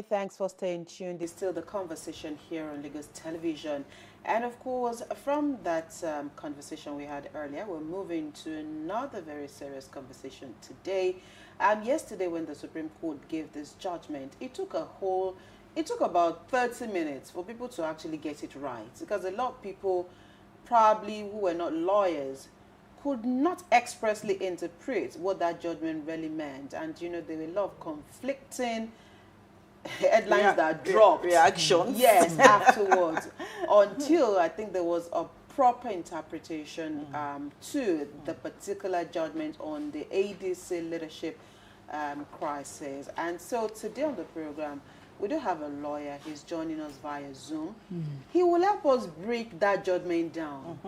Thanks for staying tuned. It's still the conversation here on Lagos Television. And of course, from that conversation we had earlier, we're moving to another very serious conversation today. Yesterday, when the Supreme Court gave this judgment, it took about 30 minutes for people to actually get it right. Because a lot of people, probably who were not lawyers, could not expressly interpret what that judgment really meant. And, you know, there were a lot of conflicting headlines that dropped. Reactions. Yes, afterwards. Until I think there was a proper interpretation to the particular judgment on the ADC leadership crisis. And so today on the program, we do have a lawyer. He's joining us via Zoom. He will help us break that judgment down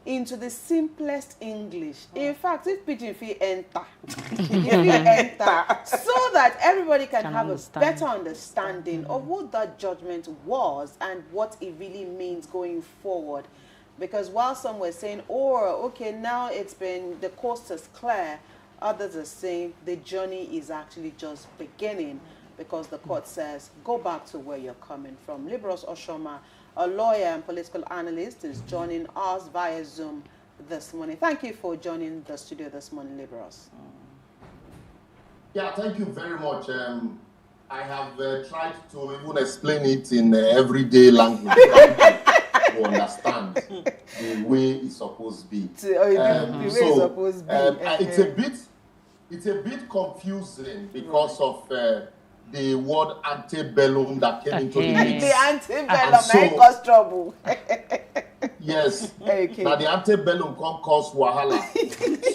into the simplest English. In fact, if Pidgin fee enter, so that everybody can have a better understanding of what that judgment was and what it really means going forward. Because while some were saying, oh, okay, now the coast is clear, others are saying the journey is actually just beginning, because the court says, go back to where you're coming from. Libros Oshoma, a lawyer and political analyst, is joining us via Zoom this morning. Thank you for joining the studio this morning, Libros. Yeah, thank you very much. I have tried to even explain it in everyday language to understand the way it's supposed to be. It's a bit confusing because of the word antebellum that came into the mix. The antebellum may cause trouble. Yes. Okay. Now the antebellum can cause wahala.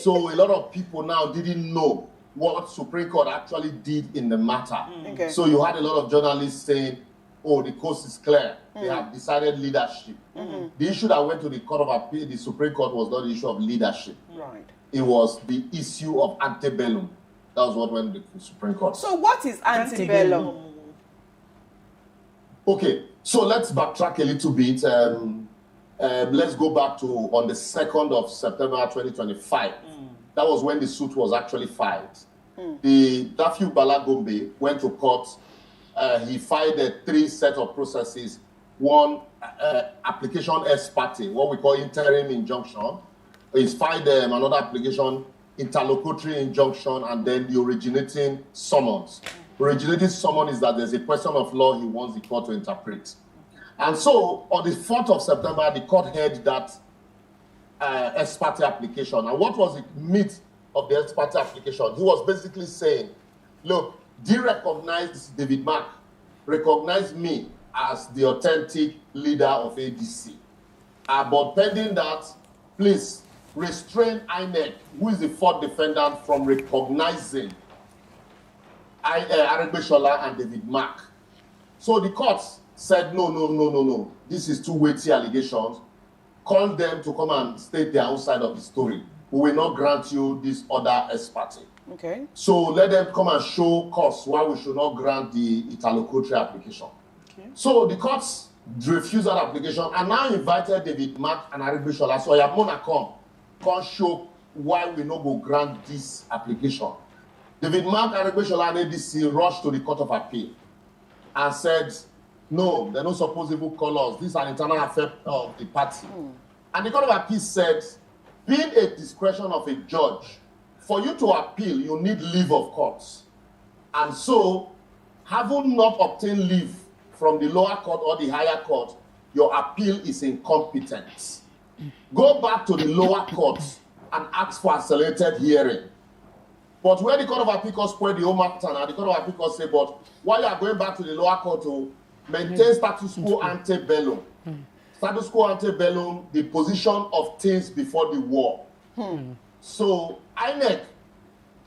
So a lot of people now didn't know what Supreme Court actually did in the matter. Okay. So you had a lot of journalists saying, oh, the coast is clear. They have decided leadership. The issue that went to the Court of Appeal, the Supreme Court, was not the issue of leadership. Right. It was the issue of antebellum. That was what went to the Supreme Court. So what is antebellum? Okay, so let's backtrack a little bit. Let's go back to on the 2nd of September 2025. That was when the suit was actually filed. The Dafiu Balagombe went to court. He filed 3 sets of processes. One, application ex parte, what we call interim injunction. He's filed another application, interlocutory injunction, and then the originating summons. Originating summons is that there's a question of law he wants the court to interpret. And so, on the 4th of September, the court heard that ex parte application. And what was the meat of the ex parte application? He was basically saying, look, do you recognize David Mark? Recognize me as the authentic leader of ADC. But pending that, please restrain INEC, who is the 4th defendant, from recognizing Aregbesola and David Mark. So the court said, no. This is too weighty allegations. Call them to come and state their own side of the story. We will not grant you this other ex parte. Okay. So let them come and show cause why we should not grant the interlocutory application. Okay. So the courts refused that application and now invited David Mark and Aregbesola. So Yamona come show why we no go grant this application. David Mark, Aregbesola, and ADC rushed to the Court of Appeal and said, no, they're not supposed to call us. This is an internal affair of the party. And the Court of Appeal said, being a discretion of a judge, for you to appeal, you need leave of courts. And so, having not obtained leave from the lower court or the higher court, your appeal is incompetent. Go back to the lower courts and ask for accelerated hearing. But when the Court of Appeal spread the whole matter, and the Court of Appeal say, but why you are going back to the lower court to maintain status quo ante bellum? Status quo ante bellum, the position of things before the war. So INEC,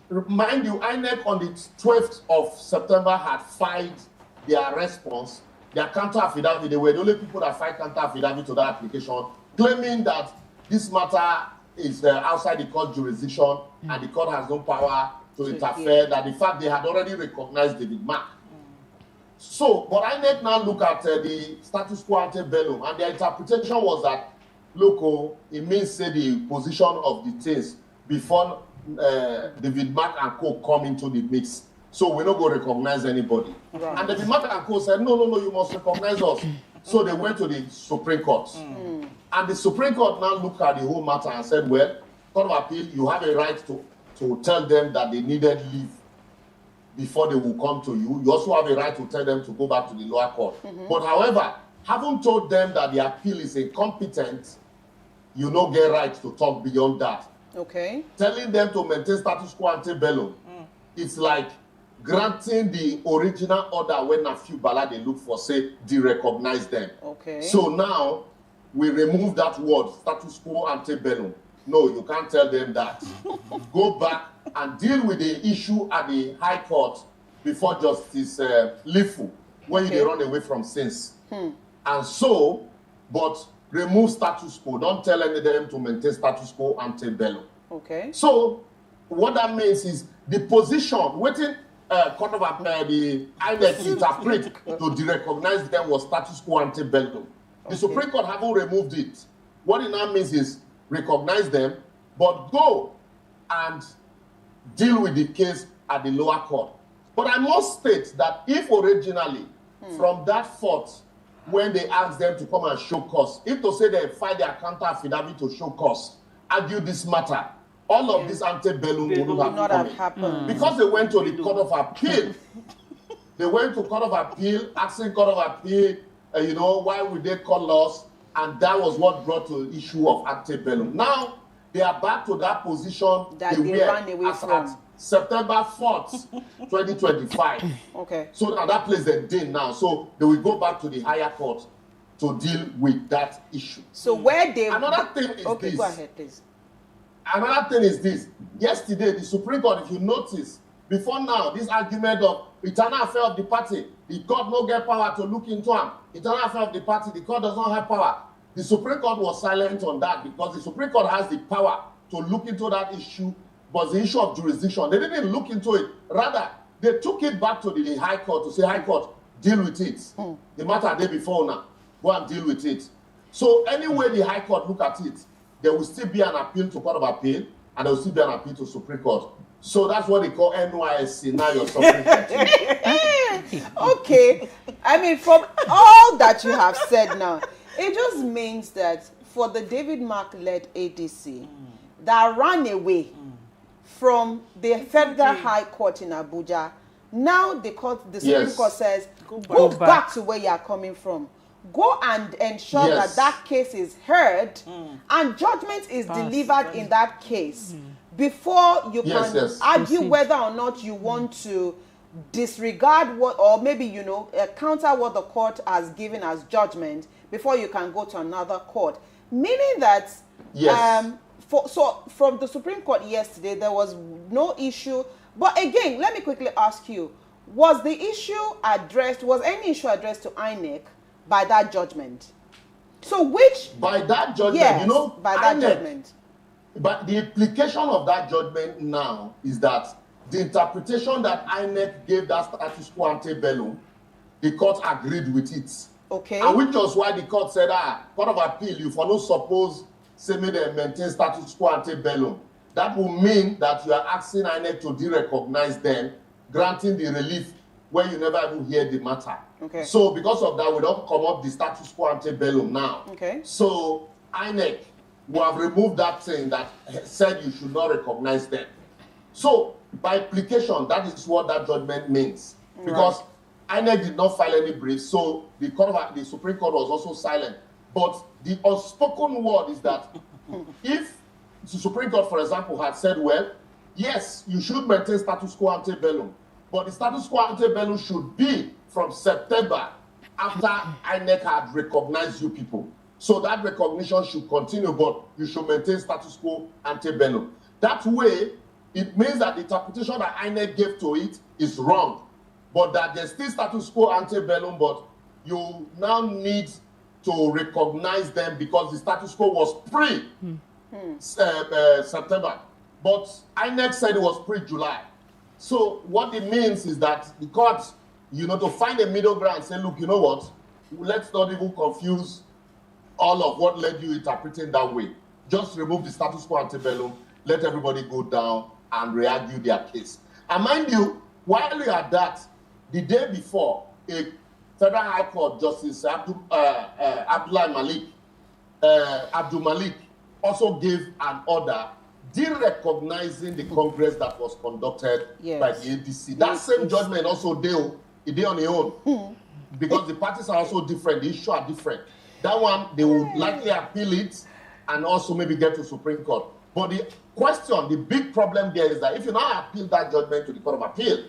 remind you, INEC on the 12th of September had filed their response, their counter affidavit. They were the only people that filed counter affidavit to that application, claiming that this matter is outside the court jurisdiction and the court has no power to interfere, that in fact they had already recognized David Mark. So, but INEC now look at the status quo ante bellum, and their interpretation was that, look, it means say the position of the things before David Mark and co come into the mix. so we don't go recognize anybody. Right. And the matter and co said, no, you must recognize us. So they went to the Supreme Court. And the Supreme Court now looked at the whole matter and said, well, Court of Appeal, you have a right to tell them that they needed leave before they will come to you. You also have a right to tell them to go back to the lower court. But however, having told them that the appeal is incompetent, you no get right to talk beyond that. Okay. Telling them to maintain status quo ante bellum, it's like granting the original order when a few ballad they look for, say, de-recognize them. Okay. So now, we remove that word, status quo ante bellum. No, you can't tell them that. Go back and deal with the issue at the High Court before Justice Lifu, when they run away from sins. And so, but remove status quo. Don't tell any of them to maintain status quo ante bellum. Okay. So, what that means is the position, waiting Court of Appeal, the INEC interpret to de-recognize them was status quo ante bellum. The Supreme Court haven't removed it. What it now means is recognize them, but go and deal with the case at the lower court. But I must state that if originally, from that fault, when they asked them to come and show cause, if to say they filed their counter affidavit to show cause, argue this matter, all of this antebellum would not have happened. Because they went to the Court of Appeal. They went to Court of Appeal, asking Court of Appeal, why would they call us? And that was what brought to the issue of antebellum. Now, they are back to that position that they ran away from. At September 4th, 2025. Okay. So now that plays the day now. So they will go back to the higher court to deal with that issue. So where they... Another thing is okay, this. Go ahead, please. Another thing is this. Yesterday, the Supreme Court, if you notice, before now, this argument of eternal affair of the party, the court no get power to look into them. Eternal affair of the party, the court does not have power. The Supreme Court was silent on that because the Supreme Court has the power to look into that issue, but the issue of jurisdiction, they didn't look into it. Rather, they took it back to the High Court to say, High Court, deal with it. The matter day before now, go and deal with it. So anyway the High Court look at it, there will still be an appeal to Court of Appeal, and there will still be an appeal to Supreme Court. So that's what they call NYSC, now you're Supreme Court. Okay. I mean, from all that you have said now, it just means that for the David Mark-led ADC that ran away from the Federal High Court in Abuja, now the Supreme Court says, go back to where you are coming from. Go and ensure that case is heard and judgment is delivered in that case before you can argue whether or not you want to disregard what, or maybe, counter what the court has given as judgment before you can go to another court. Meaning that, so from the Supreme Court yesterday, there was no issue. But again, let me quickly ask you, was any issue addressed to INEC by that judgment? So by that judgment, yes, by that judgment. But the implication of that judgment now is that the interpretation that INEC gave that status quo ante bellum, the court agreed with it. Okay. And which was why the court said, Court of Appeal, you for no suppose say me they maintain status quo ante bellum. That will mean that you are asking INEC to de-recognize them, granting the relief where you never even hear the matter. Okay. So because of that, we don't come up the status quo ante bellum now. Okay. So INEC will have removed that thing that said you should not recognize them. So by implication, that is what that judgment means. Because INEC did not file any brief, so the Supreme Court was also silent. But the unspoken word is that if the Supreme Court, for example, had said, well, yes, you should maintain status quo ante bellum, but the status quo ante bellum should be from September after INEC had recognized you people. So that recognition should continue, but you should maintain status quo ante bellum. That way, it means that the interpretation that INEC gave to it is wrong, but that there's still status quo ante bellum, but you now need to recognize them because the status quo was pre-September. But INEC said it was pre-July. So what it means is that the court, to find a middle ground, say, look, you know what, let's not even confuse all of what led you interpreting that way. Just remove the status quo ante bellum, let everybody go down and re-argue their case. And mind you, while we are that, the day before, a Federal High Court Justice Abdul Malik also gave an order derecognizing the Congress that was conducted by the ADC. That same judgment also did on their own, because the parties are also different, the issues are different. That one, they would likely appeal it and also maybe get to Supreme Court. But the question, the big problem there is that if you now appeal that judgment to the Court of Appeal,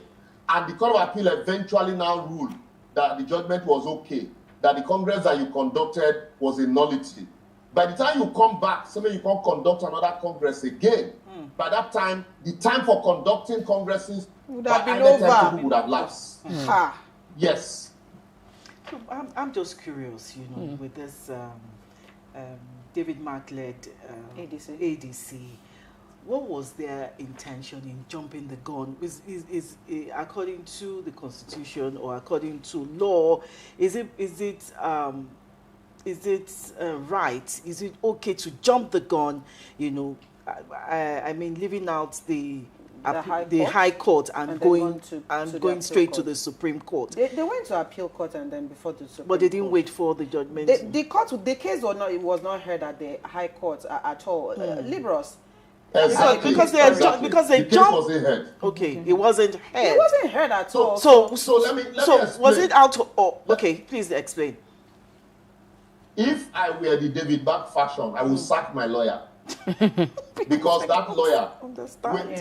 and the Court of Appeal eventually now ruled that the judgment was okay, that the Congress that you conducted was a nullity, by the time you come back, so you can't conduct another Congress again. By that time, the time for conducting Congresses would have been over. Would have lapsed. Yes. So I'm just curious, with this David Mark-led ADC, what was their intention in jumping the gun? Is according to the Constitution or according to law, is it right? Is it okay to jump the gun? I mean, leaving out the High Court and going straight to the Supreme Court. They went to Appeal Court and then before the Supreme Court. But they didn't wait for the judgment. The case was not heard at the High Court at all. Liberals. Exactly. Because they jumped. Okay, it wasn't heard. It wasn't heard at all. So let me explain. Was it out? Okay, please explain. If I were the David Mark faction, I would sack my lawyer. Because that lawyer,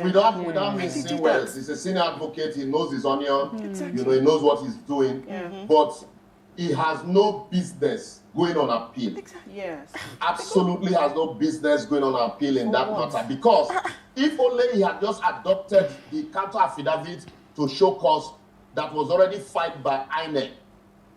without me saying well, he's a senior advocate, he knows his onion, he knows what he's doing, but he has no business going on appeal. Yes. Absolutely has no business going on appeal in that matter, because if only he had just adopted the counter affidavit to show cause that was already filed by INEC,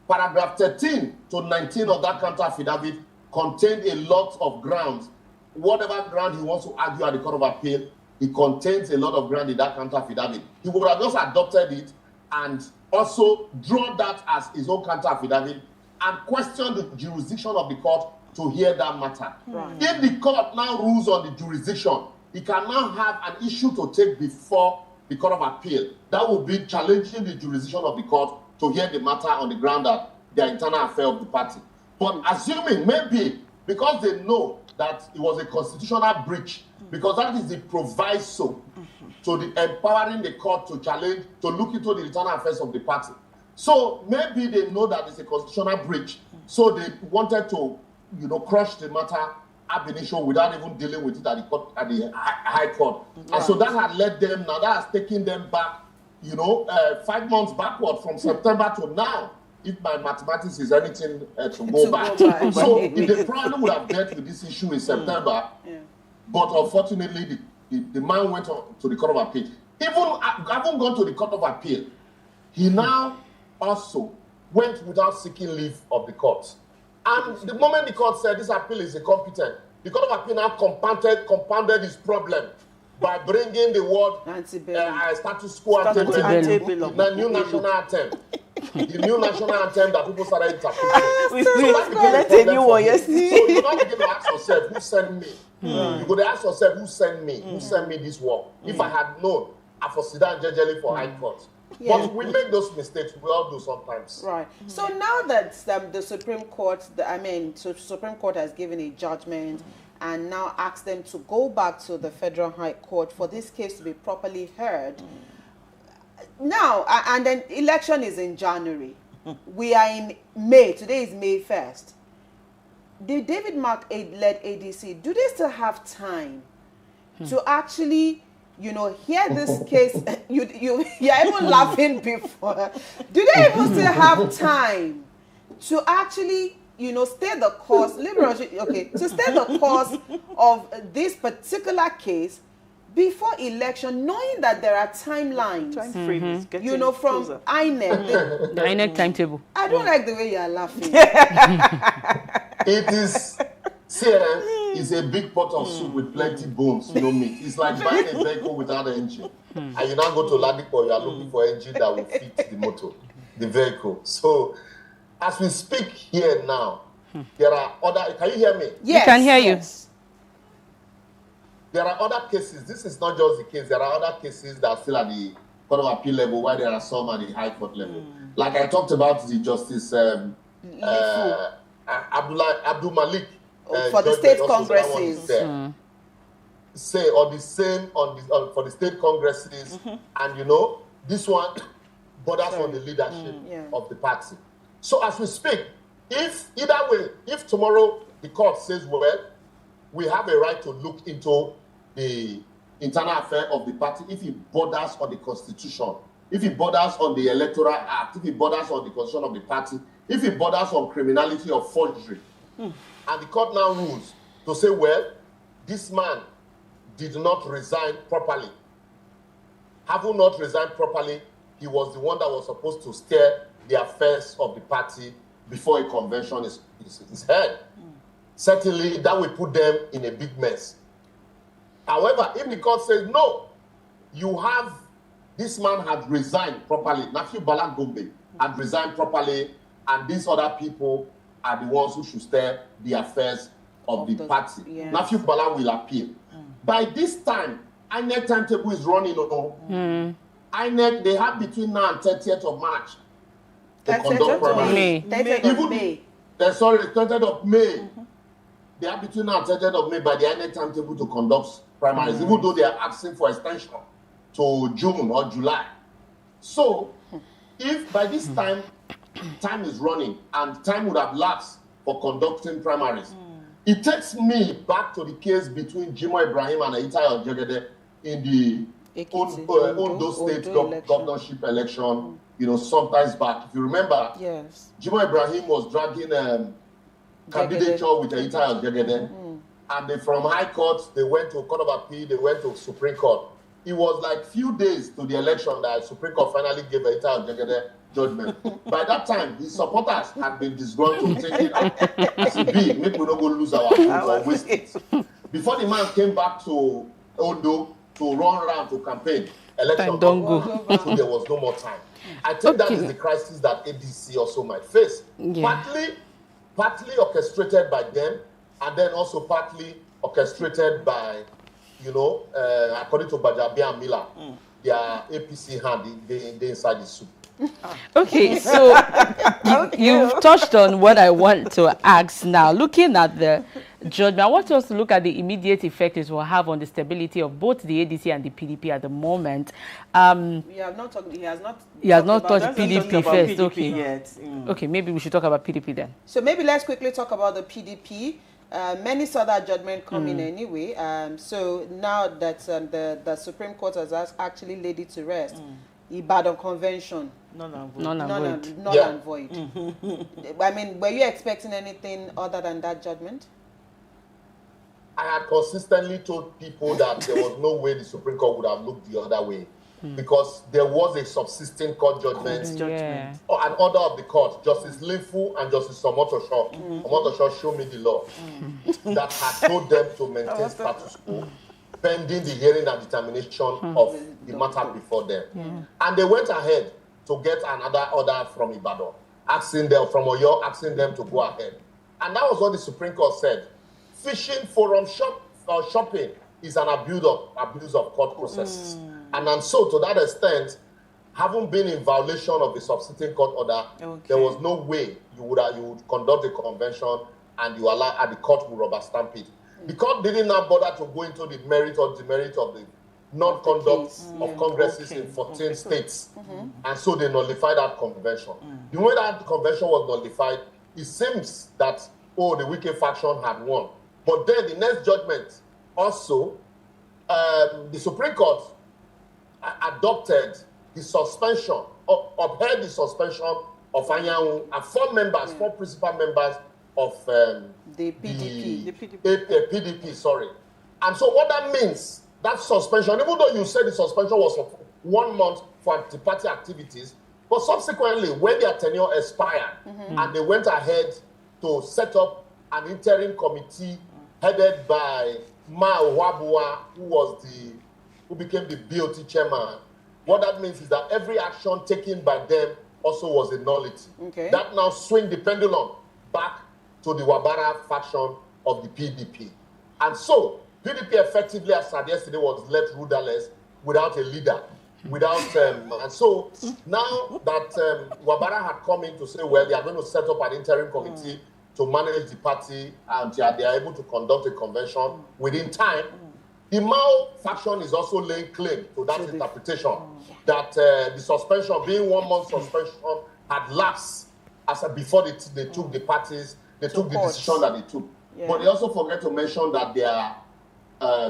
paragraph 13 to 19 of that counter affidavit contained a lot of grounds. Whatever ground he wants to argue at the Court of Appeal, it contains a lot of ground in that counter affidavit. He would have just adopted it and also drawn that as his own counter affidavit and question the jurisdiction of the court to hear that matter. Right. If the court now rules on the jurisdiction, he can now have an issue to take before the Court of Appeal. That would be challenging the jurisdiction of the court to hear the matter on the ground that the internal affair of the party. But assuming maybe because they know that it was a constitutional breach, because that is the proviso to the empowering the court to challenge, to look into the internal affairs of the party. So maybe they know that it's a constitutional breach, so they wanted to, crush the matter ab initio without even dealing with it at the High Court. Right. And so that had led them, now that has taken them back, 5 months backward from September to now, if my mathematics is anything to go back. So the problem would have dealt with this issue in September, but unfortunately the man went on to the Court of Appeal. Even having gone to the Court of Appeal, he now also went without seeking leave of the court. And the moment the court said this appeal is incompetent, the Court of Appeal now compounded his problem by bringing the word status quo anthem, the new national anthem. The new national anthem that people started interpreting. Let a new one yesterday. So you don't begin to ask yourself, who sent me? You go to ask yourself, who sent me? Who sent me this work? If I had known, I for sit down jejely for High Court. But we make those mistakes. We all do sometimes. Right. So now that the Supreme Court, Supreme Court has given a judgment and now asked them to go back to the Federal High Court for this case to be properly heard. Now, and then election is in January. We are in May. Today is May 1st. The David Mark-led ADC, do they still have time to actually, hear this case? You're even laughing before. Do they even still have time to actually, stay the course, to stay the course of this particular case before election, knowing that there are timelines, from INEC. The INEC timetable. I don't like the way you are laughing. It is, CNM is a big pot of soup with plenty bones, meat. It's like buying a vehicle without an engine. And you now go to Ladipo, you are looking for an engine that will fit the motor, the vehicle. So, as we speak here now, there are other, can you hear me? Yes. We can hear you. There are other cases. This is not just the case. There are other cases that are still at the Court of Appeal level, while there are some at the High Court level. Like I talked about the Justice Abdul Malik for the state congresses. Say or the same for the state congresses, and you know this one borders on the leadership of the party. So as we speak, if either way, if tomorrow the court says, well, we have a right to look into the internal affair of the party, if it borders on the constitution, if it borders on the electoral act, if it borders on the constitution of the party, if it borders on criminality or forgery, and the court now rules to say, well, this man did not resign properly. Having not resigned properly, he was the one that was supposed to steer the affairs of the party before a convention is held. Certainly, that will put them in a big mess. However, if the court says, no, this man had resigned properly, Nafi Bala Gombe had resigned properly, and these other people are the ones who should steer the affairs of the party. Yes. Nafi Bala will appeal. By this time, INEC timetable is running. INEC, they have between now and 30th of March to conduct primaries. 30th of May. Sorry, 30th of May. They have between now and 30th of May by the INEC timetable to conduct primaries, even though they are asking for extension to June or July. So, if by this time is running and time would have lapsed for conducting primaries, it takes me back to the case between Jimo Ibrahim and Itai Ojegede in the Ondo State governorship election, sometimes back. If you remember, yes, Jimo Ibrahim was dragging candidature with Itai Ojegede, and from High Court, they went to Court of Appeal, they went to Supreme Court. It was like few days to the election that Supreme Court finally gave Itai Ojegede judgment. By that time, his supporters had been disgruntled, thinking, maybe we don't go lose our votes or waste it. Before the man came back to Ondo to run around to campaign, election don't go. So there was no more time. I think that is the crisis that ADC also might face. Partly orchestrated by them, and then also partly orchestrated by, according to Bajabia and Miller, their APC hand they inside the soup. Okay, so you've touched on what I want to ask now. Looking at the judgment, I want us to look at the immediate effect it will have on the stability of both the ADC and the PDP at the moment. He has not touched PDP first. PDP okay. Yet. Okay, maybe we should talk about PDP then. So maybe let's quickly talk about the PDP. Many saw that judgment coming anyway. So now that the Supreme Court has actually laid it to rest, Ibadan Convention. None and void. I mean, were you expecting anything other than that judgment? I had consistently told people that there was no way the Supreme Court would have looked the other way, because there was a subsisting court judgment, an order of the court, Justice Linfu and Justice Omotosho. Omotosho showed me the law that had told them to maintain status quo pending the hearing and determination of the matter before them. And they went ahead to get another order from Ibadan, asking them from Oyo, asking them to go ahead. And that was what the Supreme Court said. Fishing forum shopping is an abuse of court processes. And so to that extent, having been in violation of the subsisting court order, there was no way you would conduct a convention and the court would rubber stamp it. The court didn't now bother to go into the merit or demerit of the non-conduct of congresses in 14 states. And so they nullified that convention. The way that convention was nullified, it seems that, the wicked faction had won. But then the next judgment also, the Supreme Court adopted the suspension, upheld the suspension of Anyanwu and four principal members of the PDP, sorry. And so what that means, that suspension, even though you said the suspension was for 1 month for anti-party activities, but subsequently, when their tenure expired, and they went ahead to set up an interim committee headed by Ma Wabua, who became the BOT chairman, what that means is that every action taken by them also was a nullity. That now swing the pendulum back to the Wabara faction of the PDP. And so, PDP effectively, as said yesterday, was left rudderless without a leader. without, and so now that Wabara had come in to say, well, they are going to set up an interim committee to manage the party, and they are able to conduct a convention within time. The Mao faction is also laying claim to that interpretation that the suspension, being 1 month suspension, had lapsed as before they took the parties, they took the decision that they took. Yeah. But they also forget to mention that their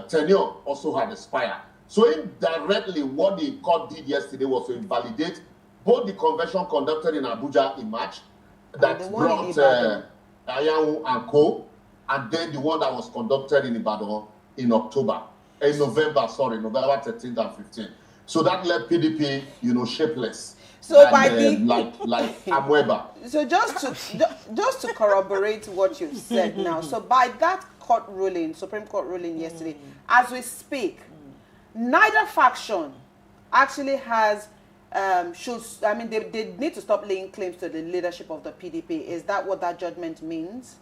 tenure also had expired. So indirectly, what the court did yesterday was to invalidate both the convention conducted in Abuja in March that brought Ayahu and Co, and then the one that was conducted in Ibadan in November 13th and 15th. So that left PDP, shapeless. So and, by the like Amweba. So just to corroborate what you said now, so by that court ruling, Supreme Court ruling yesterday, as we speak, neither faction actually has they need to stop laying claims to the leadership of the PDP. Is that what that judgment means?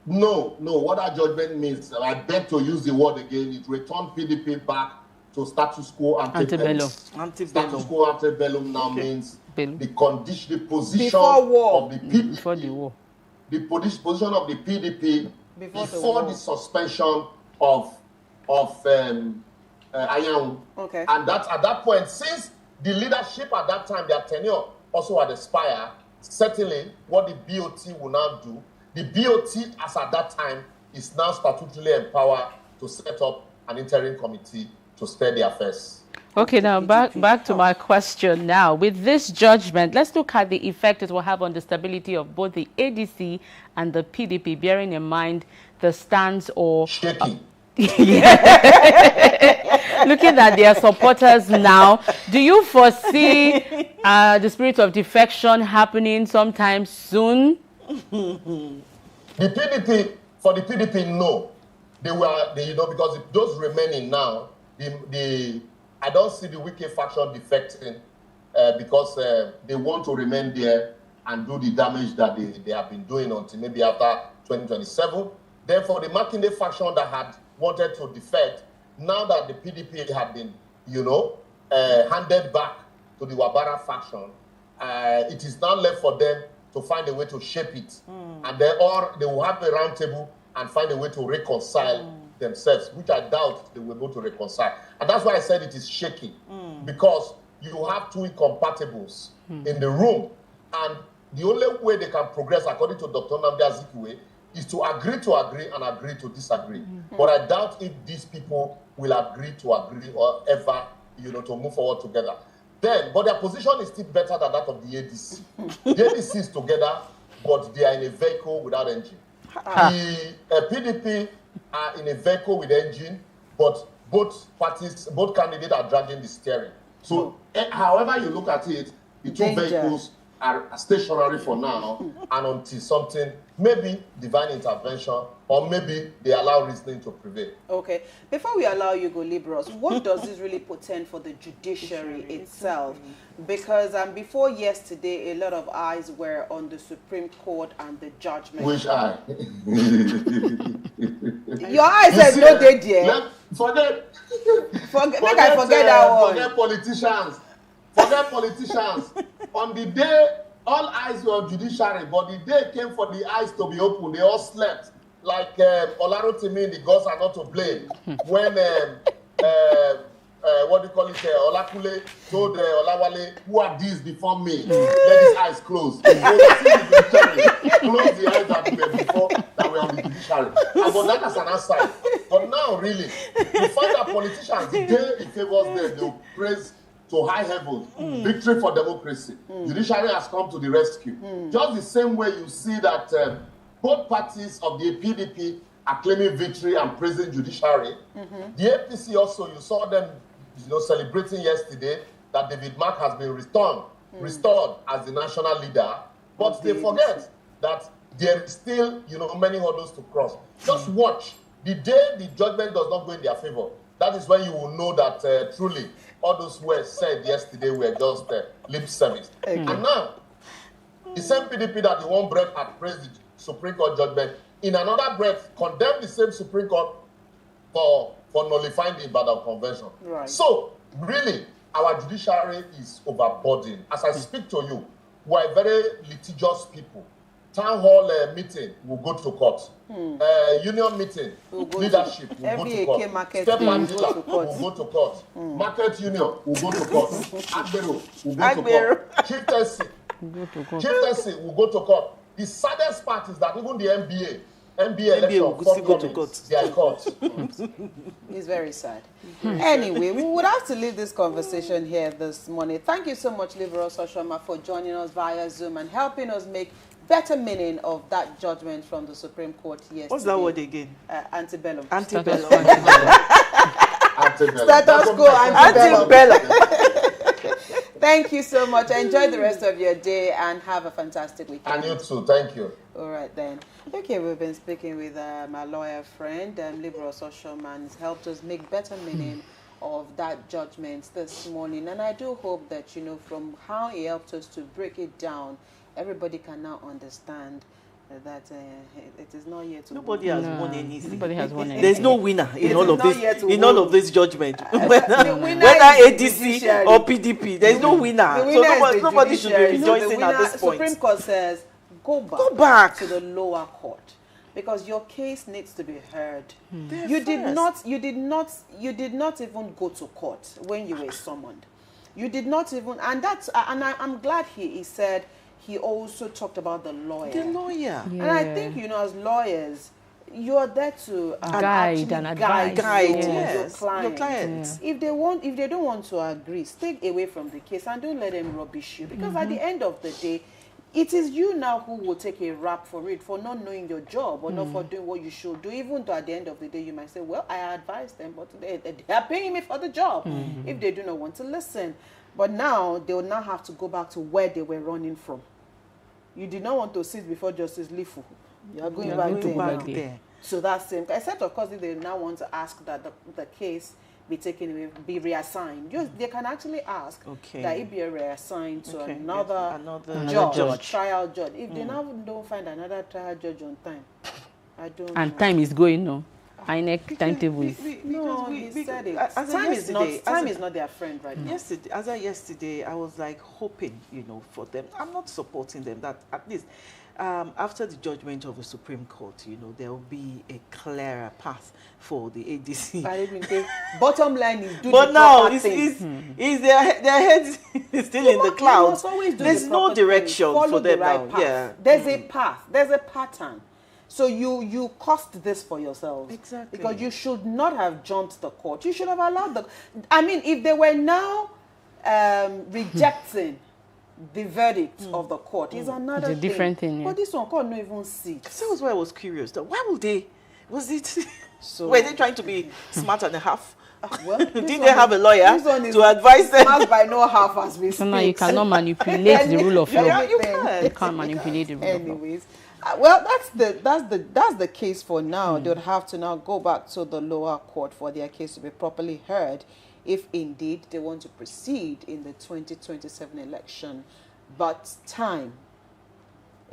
No, what that judgment means, I beg to use the word again, it returned PDP back to status quo antebellum. Status quo antebellum now means the condition, the position of the PDP before the war. The position of the PDP before the suspension of Ayahu. Okay. And that's at that point, since the leadership at that time, their tenure also had expired, certainly what the BOT will now do, the BOT as at that time is now statutorily empowered to set up an interim committee to steer the affairs. Okay, now back to my question now. With this judgment, let's look at the effect it will have on the stability of both the ADC and the PDP, bearing in mind the stance or... Shaky. Looking at their supporters now, do you foresee the spirit of defection happening sometime soon? The PDP, for the PDP, no. Because those remaining now, I don't see the wicked faction defecting because they want to remain there and do the damage that they have been doing until maybe after 2027. Then for the Makinde faction that had wanted to defect, now that the PDP had been, handed back to the Wabara faction, it is now left for them to find a way to shape it. And they will have a round table and find a way to reconcile themselves, which I doubt they will be able to reconcile. And that's why I said it is shaky, because you have two incompatibles in the room, and the only way they can progress, according to Dr. Nnamdi Azikiwe, is to agree and agree to disagree. But I doubt if these people will agree or ever, to move forward together. But their position is still better than that of the ADC. The ADC is together, but they are in a vehicle without engine. The PDP are in a vehicle with engine, but both candidates are dragging the steering. So, however you look at it, the two vehicles are stationary for now, and until something, maybe divine intervention, or maybe they allow reasoning to prevail. Okay. Before we allow you go, Libros, what does this really portend for the judiciary itself? Because before yesterday, a lot of eyes were on the Supreme Court and the judgment. Which eye? Your eyes have no day there. Forget that one. Forget politicians. Forget politicians. On the day, all eyes were on judiciary, but the day came for the eyes to be open. They all slept. Like Olarotimi, the gods are not to blame. When Olakule told Olawale, who are these before me? Let his eyes close. Close the eyes that were before that were on the judiciary. I got that as an aside. But now, really, you find that politicians, the day it favors them, they'll praise to high heaven, victory for democracy. Judiciary has come to the rescue. Just the same way you see that both parties of the PDP are claiming victory and praising judiciary. The APC also, you saw them celebrating yesterday that David Mark has been restored as the national leader. But they forget that there is still many hurdles to cross. Just watch. The day the judgment does not go in their favor, that is when you will know that truly all those words said yesterday were just lip service. And now, the same PDP that in one breath had praised the Supreme Court judgment, in another breath condemned the same Supreme Court for nullifying the Ibadan Convention. Right. So, really, our judiciary is overburdened. As I speak to you, we are very litigious people. Town hall meeting, we'll go to court. Union meeting, leadership, we'll go to court. Step and dealer, we'll go to court. Market union, we'll go to court. Agbero, we'll go to court. Chieftaincy, we'll go to court. The saddest part is that even the NBA election, go to court. They are in court. It's very sad. Anyway, we would have to leave this conversation here this morning. Thank you so much, Liberal Soshoma, for joining us via Zoom and helping us make better meaning of that judgment from the Supreme Court yesterday. What's that word again? Antebellum. Antebellum. Status quo antebellum. Thank you so much. Enjoy the rest of your day and have a fantastic weekend. And you too. Thank you. All right then. Okay, we've been speaking with my lawyer friend, Liberal Social Man, has helped us make better meaning of that judgment this morning. And I do hope that, you know, from how he helped us to break it down, everybody can now understand that it is not yet to Nobody has won anything. Nobody has won anything. There's no winner in all of this. In all of this judgment, whether ADC or PDP, there's no winner. So nobody should be rejoicing at this point. Supreme Court says, go back to the lower court because your case needs to be heard. You did not even go to court when you were summoned. You did not even, and I'm glad he said. He also talked about the lawyer. The lawyer. Yeah. And I think, you know, as lawyers, you're there to guide and advise your clients. Yeah. If they don't want to agree, stay away from the case and don't let them rubbish you. Because at the end of the day, it is you now who will take a rap for it, for not knowing your job or not for doing what you should do. Even though at the end of the day, you might say, well, I advised them, but they are paying me for the job if they do not want to listen. But now, they will now have to go back to where they were running from. You did not want to sit before Justice Lifu. You are going back there. So that's same. Except, of course, if they now want to ask that the case be taken away, be reassigned. They can actually ask that it be reassigned to another judge, trial judge. If they now don't find another trial judge on time, I don't know. Time is going now. INEC timetable is... He said it. Time is not their friend right now. Yesterday, I was like hoping, you know, for them. I'm not supporting them, that at least after the judgment of the Supreme Court, you know, there will be a clearer path for the ADC. Bottom line is do but the now, is their heads is still in the clouds. There's no direction for them now. Yeah. There's a path. There's a pattern. So you caused this for yourselves. Exactly. Because you should not have jumped the court. You should have allowed the... I mean, if they were now rejecting the verdict of the court, is another it's a different thing. Yeah. But this one court not even sit. That was why I was curious. Why would they... Was it... So, were they trying to be smart and a half? Well, did they have a lawyer to advise them? Smart by no half as we speak. So now you cannot manipulate the rule of law. You can't manipulate the rule of law. Anyways. Well, that's the case for now. They would have to now go back to the lower court for their case to be properly heard, if indeed they want to proceed in the 2027 election. But time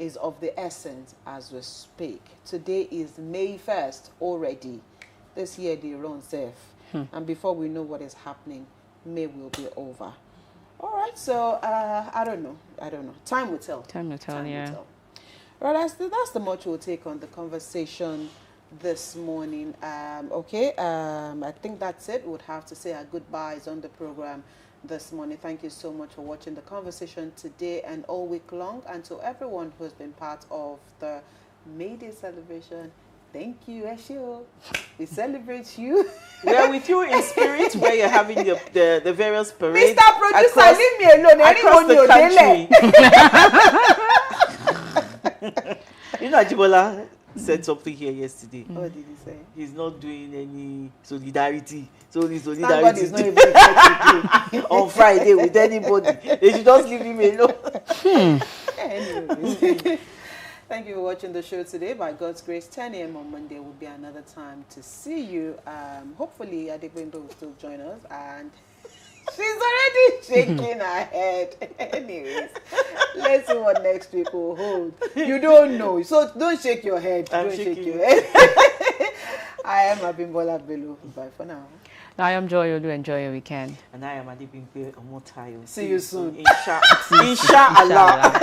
is of the essence as we speak. Today is May 1st already. This year they run safe, and before we know what is happening, May will be over. All right, so I don't know. Time will tell. Time will tell. Right, that's the much we'll take on the conversation this morning. I think that's it. We'll have to say our goodbyes on the program this morning. Thank you so much for watching the conversation today and all week long. And to everyone who's been part of the May Day celebration, thank you, Eshio. We celebrate you. We are with you in spirit where you're having the various parades. Mr. Producer, leave me alone. Across the country. You know, Ajibola said something here yesterday. What did he say? He's not doing any solidarity. So the solidarity is not even to do on Friday with anybody. They should just leave him alone. Anyways. Thank you for watching the show today. By God's grace, 10 a.m. on Monday will be another time to see you. Hopefully, Adebindo will still join us. And she's already shaking her head. Anyways, let's see what next week will hold. You don't know, so don't shake your head. Don't shake your head. I am Abimbola Bello. Bye for now. I am Joy. You enjoy your weekend. And I am Adibimpe Omotayo. See you soon. Inshallah.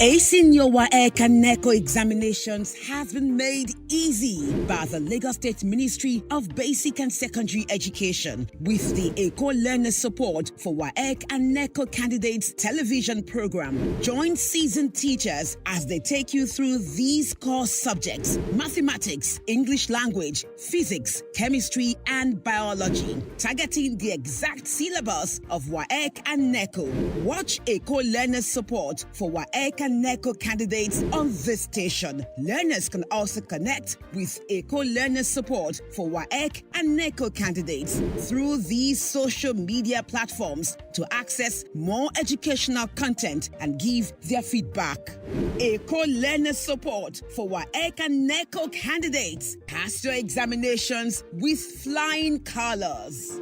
Acing your WAEC and NECO examinations has been made easy by the Lagos State Ministry of Basic and Secondary Education with the ECO Learner Support for WAEC and NECO Candidates television program. Join seasoned teachers as they take you through these core subjects: mathematics, English language, physics, chemistry, and biology, targeting the exact syllabus of WAEC and NECO. Watch ECO Learner Support for WAEC and NECO candidates on this station. Learners can also connect with ECO Learner Support for WAEC and NECO candidates through these social media platforms to access more educational content and give their feedback. ECO Learner Support for WAEC and NECO candidates. Pass your examinations with flying colors.